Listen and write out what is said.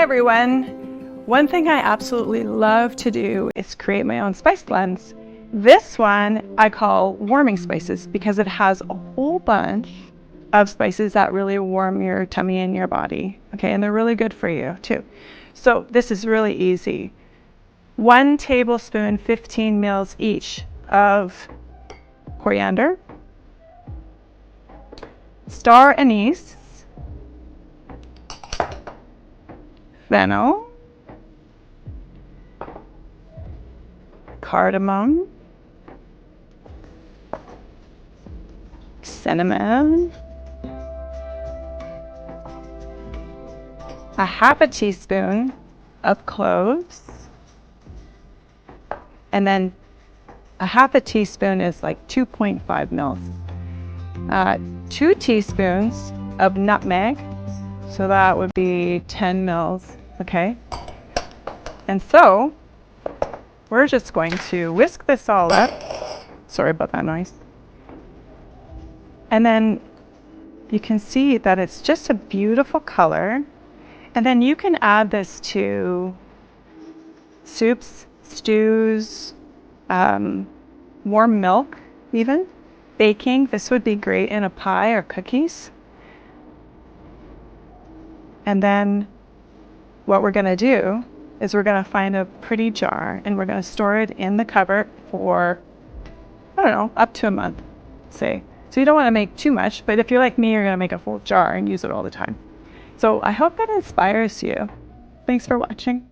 Hi everyone! One thing I absolutely love to do is create my own spice blends. This one I call warming spices because it has a whole bunch of spices that really warm your tummy and your body. Okay, and they're really good for you too. So this is really easy. 1 tablespoon, 15 mils each of coriander, star anise, fennel, cardamom, cinnamon, a half a teaspoon of cloves, and then a half a teaspoon is like 2.5 mils. 2 teaspoons of nutmeg, so that would be 10 mils, okay? And so we're just going to whisk this all up. Sorry about that noise. And then you can see that it's just a beautiful color. And then you can add this to soups, stews, warm milk even, baking. This would be great in a pie or cookies. And then what we're going to do is we're going to find a pretty jar and we're going to store it in the cupboard for, I don't know, up to a month, say. So you don't want to make too much, but if you're like me, you're going to make a full jar and use it all the time. So I hope that inspires you. Thanks for watching.